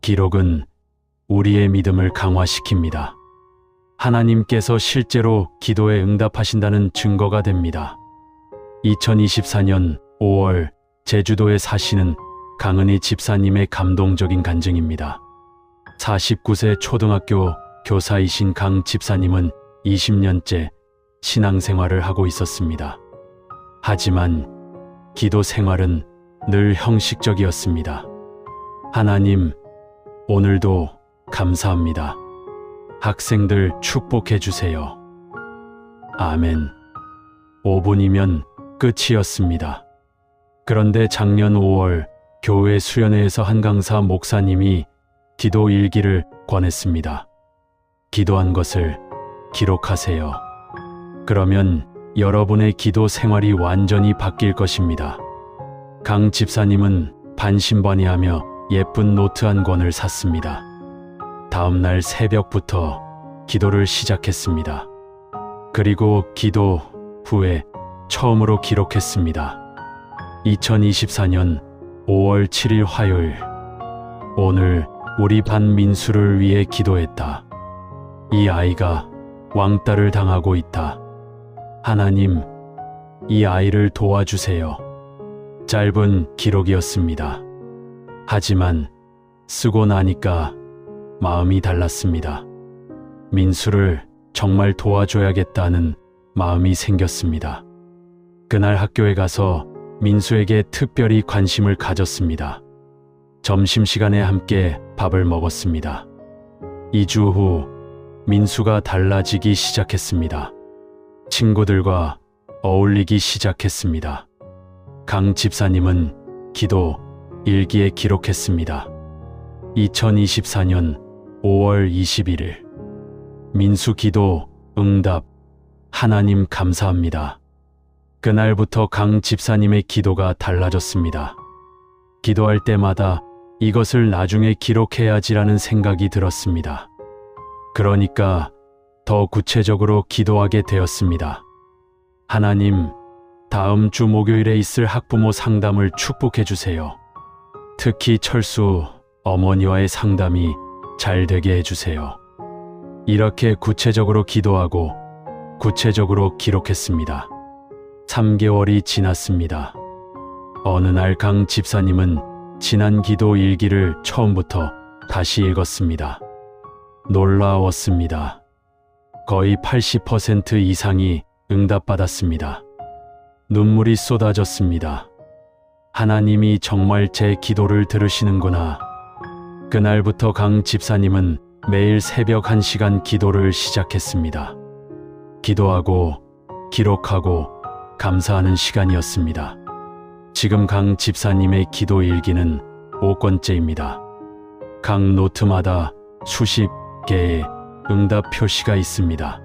S1: 기록은 우리의 믿음을 강화시킵니다. 하나님께서 실제로 기도에 응답하신다는 증거가 됩니다. 2024년 5월 제주도에 사시는 강은희 집사님의 감동적인 간증입니다. 49세 초등학교 교사이신 강 집사님은 20년째 신앙생활을 하고 있었습니다. 하지만 기도 생활은 늘 형식적이었습니다. 하나님, 오늘도 감사합니다. 학생들 축복해 주세요. 아멘. 5분이면 끝이었습니다. 그런데 작년 5월 교회 수련회에서 한 강사 목사님이 기도 일기를 권했습니다. 기도한 것을 기록하세요. 그러면 여러분의 기도 생활이 완전히 바뀔 것입니다. 강 집사님은 반신반의하며 예쁜 노트 한 권을 샀습니다. 다음 날 새벽부터 기도를 시작했습니다. 그리고 기도 후에 처음으로 기록했습니다. 2024년 5월 7일 화요일. 오늘 우리 반 민수를 위해 기도했다. 이 아이가 왕따를 당하고 있다. 하나님, 이 아이를 도와주세요. 짧은 기록이었습니다. 하지만 쓰고 나니까 마음이 달랐습니다. 민수를 정말 도와줘야겠다는 마음이 생겼습니다. 그날 학교에 가서 민수에게 특별히 관심을 가졌습니다. 점심시간에 함께 밥을 먹었습니다. 2주 후 민수가 달라지기 시작했습니다. 친구들과 어울리기 시작했습니다. 강 집사님은 기도 일기에 기록했습니다. 2024년 5월 21일. 민수 기도 응답. 하나님 감사합니다. 그날부터 강 집사님의 기도가 달라졌습니다. 기도할 때마다 이것을 나중에 기록해야지라는 생각이 들었습니다. 그러니까 더 구체적으로 기도하게 되었습니다. 하나님, 다음 주 목요일에 있을 학부모 상담을 축복해 주세요. 특히 철수 어머니와의 상담이 잘 되게 해주세요. 이렇게 구체적으로 기도하고 구체적으로 기록했습니다. 3개월이 지났습니다. 어느 날 강 집사님은 지난 기도 일기를 처음부터 다시 읽었습니다. 놀라웠습니다. 거의 80% 이상이 응답받았습니다. 눈물이 쏟아졌습니다. 하나님이 정말 제 기도를 들으시는구나. 그날부터 강 집사님은 매일 새벽 1시간 기도를 시작했습니다. 기도하고 기록하고 감사하는 시간이었습니다. 지금 강 집사님의 기도 일기는 5권째입니다. 각 노트마다 수십 개의 응답 표시가 있습니다.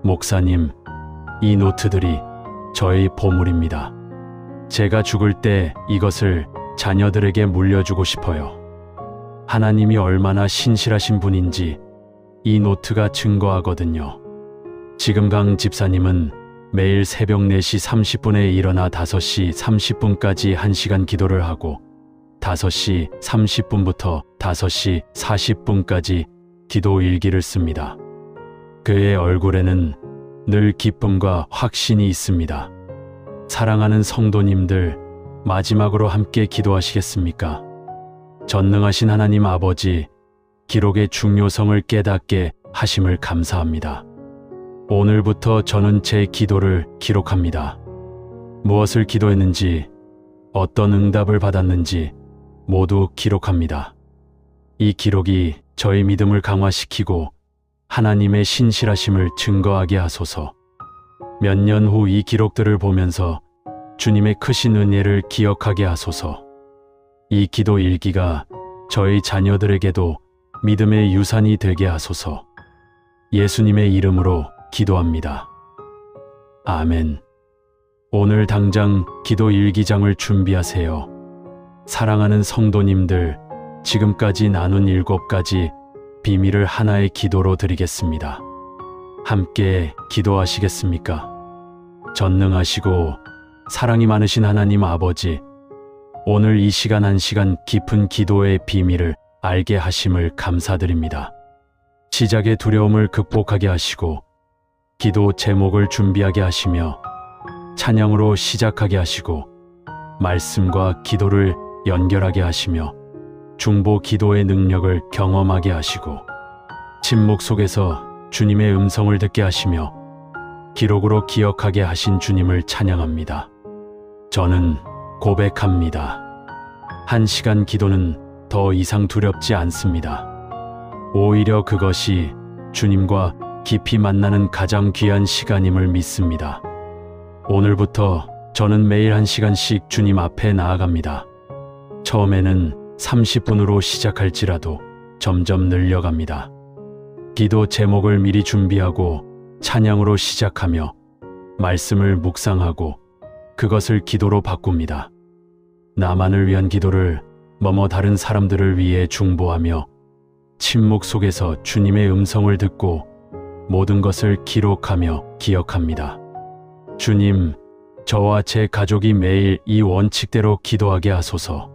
S1: 목사님, 이 노트들이 저의 보물입니다. 제가 죽을 때 이것을 자녀들에게 물려주고 싶어요. 하나님이 얼마나 신실하신 분인지 이 노트가 증거하거든요. 지금 강 집사님은 매일 새벽 4시 30분에 일어나 5시 30분까지 1시간 기도를 하고 5시 30분부터 5시 40분까지 기도 일기를 씁니다. 그의 얼굴에는 늘 기쁨과 확신이 있습니다. 사랑하는 성도님들, 마지막으로 함께 기도하시겠습니까? 전능하신 하나님 아버지, 기록의 중요성을 깨닫게 하심을 감사합니다. 오늘부터 저는 제 기도를 기록합니다. 무엇을 기도했는지, 어떤 응답을 받았는지 모두 기록합니다. 이 기록이 저의 믿음을 강화시키고 하나님의 신실하심을 증거하게 하소서. 몇 년 후 이 기록들을 보면서 주님의 크신 은혜를 기억하게 하소서. 이 기도 일기가 저희 자녀들에게도 믿음의 유산이 되게 하소서. 예수님의 이름으로 기도합니다. 아멘. 오늘 당장 기도 일기장을 준비하세요. 사랑하는 성도님들, 지금까지 나눈 7가지 비밀을 하나의 기도로 드리겠습니다. 함께 기도하시겠습니까? 전능하시고 사랑이 많으신 하나님 아버지, 오늘 이 시간 1시간 깊은 기도의 비밀을 알게 하심을 감사드립니다. 시작의 두려움을 극복하게 하시고 기도 제목을 준비하게 하시며 찬양으로 시작하게 하시고 말씀과 기도를 연결하게 하시며 중보 기도의 능력을 경험하게 하시고 침묵 속에서 주님의 음성을 듣게 하시며 기록으로 기억하게 하신 주님을 찬양합니다. 저는 고백합니다. 1시간 기도는 더 이상 두렵지 않습니다. 오히려 그것이 주님과 깊이 만나는 가장 귀한 시간임을 믿습니다. 오늘부터 저는 매일 1시간씩 주님 앞에 나아갑니다. 처음에는 30분으로 시작할지라도 점점 늘려갑니다. 기도 제목을 미리 준비하고 찬양으로 시작하며 말씀을 묵상하고 그것을 기도로 바꿉니다. 나만을 위한 기도를 머머 다른 사람들을 위해 중보하며 침묵 속에서 주님의 음성을 듣고 모든 것을 기록하며 기억합니다. 주님, 저와 제 가족이 매일 이 원칙대로 기도하게 하소서.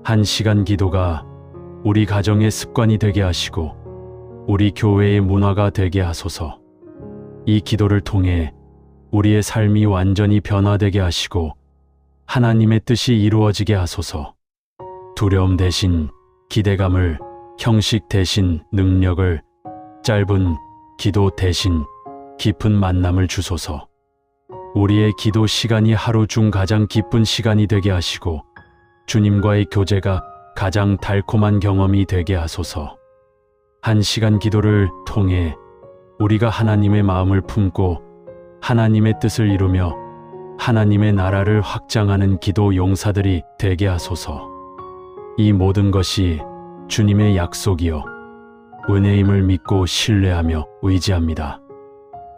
S1: 1시간 기도가 우리 가정의 습관이 되게 하시고 우리 교회의 문화가 되게 하소서. 이 기도를 통해 우리의 삶이 완전히 변화되게 하시고 하나님의 뜻이 이루어지게 하소서. 두려움 대신 기대감을, 형식 대신 능력을, 짧은 기도 대신 깊은 만남을 주소서. 우리의 기도 시간이 하루 중 가장 기쁜 시간이 되게 하시고 주님과의 교제가 가장 달콤한 경험이 되게 하소서. 1시간 기도를 통해 우리가 하나님의 마음을 품고 하나님의 뜻을 이루며 하나님의 나라를 확장하는 기도 용사들이 되게 하소서. 이 모든 것이 주님의 약속이요 은혜임을 믿고 신뢰하며 의지합니다.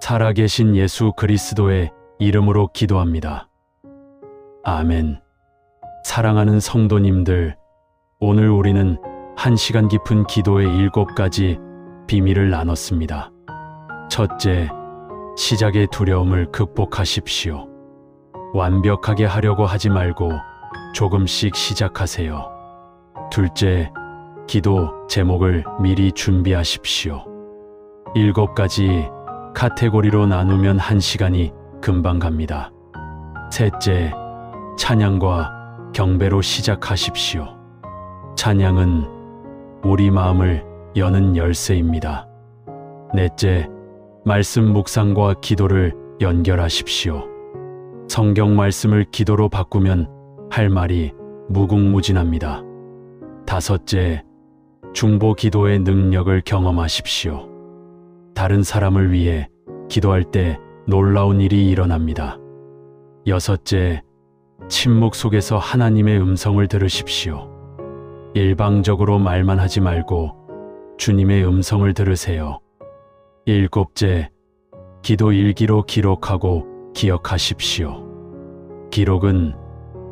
S1: 살아계신 예수 그리스도의 이름으로 기도합니다. 아멘. 사랑하는 성도님들, 오늘 우리는 1시간 깊은 기도의 7가지 비밀을 나눴습니다. 첫째, 시작의 두려움을 극복하십시오. 완벽하게 하려고 하지 말고 조금씩 시작하세요. 둘째, 기도 제목을 미리 준비하십시오. 7가지 카테고리로 나누면 1시간이 금방 갑니다. 셋째, 찬양과 경배로 시작하십시오. 찬양은 우리 마음을 여는 열쇠입니다. 넷째, 말씀 묵상과 기도를 연결하십시오. 성경 말씀을 기도로 바꾸면 할 말이 무궁무진합니다. 다섯째, 중보 기도의 능력을 경험하십시오. 다른 사람을 위해 기도할 때 놀라운 일이 일어납니다. 여섯째, 침묵 속에서 하나님의 음성을 들으십시오. 일방적으로 말만 하지 말고 주님의 음성을 들으세요. 일곱째, 기도 일기로 기록하고 기억하십시오. 기록은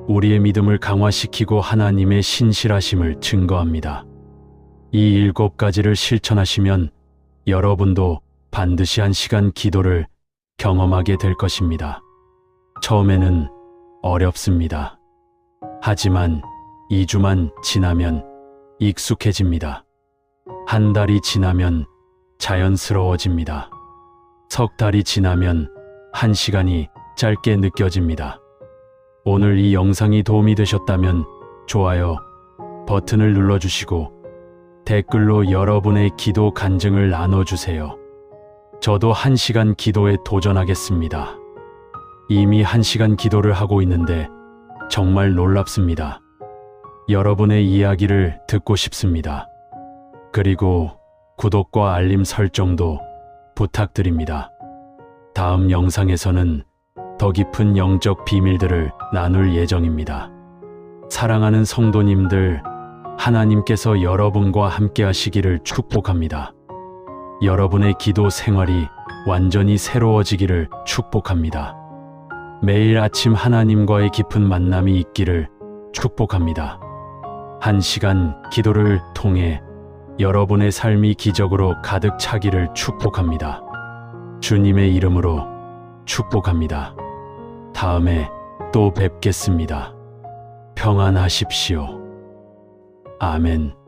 S1: 우리의 믿음을 강화시키고 하나님의 신실하심을 증거합니다. 이 7가지를 실천하시면 여러분도 반드시 1시간 기도를 경험하게 될 것입니다. 처음에는 어렵습니다. 하지만 2주만 지나면 익숙해집니다. 한 달이 지나면 자연스러워집니다. 석 달이 지나면 1시간이 짧게 느껴집니다. 오늘 이 영상이 도움이 되셨다면 좋아요 버튼을 눌러주시고 댓글로 여러분의 기도 간증을 나눠주세요. 저도 1시간 기도에 도전하겠습니다. 이미 1시간 기도를 하고 있는데 정말 놀랍습니다. 여러분의 이야기를 듣고 싶습니다. 그리고 구독과 알림 설정도 부탁드립니다. 다음 영상에서는 더 깊은 영적 비밀들을 나눌 예정입니다. 사랑하는 성도님들, 하나님께서 여러분과 함께 하시기를 축복합니다. 여러분의 기도 생활이 완전히 새로워지기를 축복합니다. 매일 아침 하나님과의 깊은 만남이 있기를 축복합니다. 1시간 기도를 통해 여러분의 삶이 기적으로 가득 차기를 축복합니다. 주님의 이름으로 축복합니다. 다음에 또 뵙겠습니다. 평안하십시오. 아멘.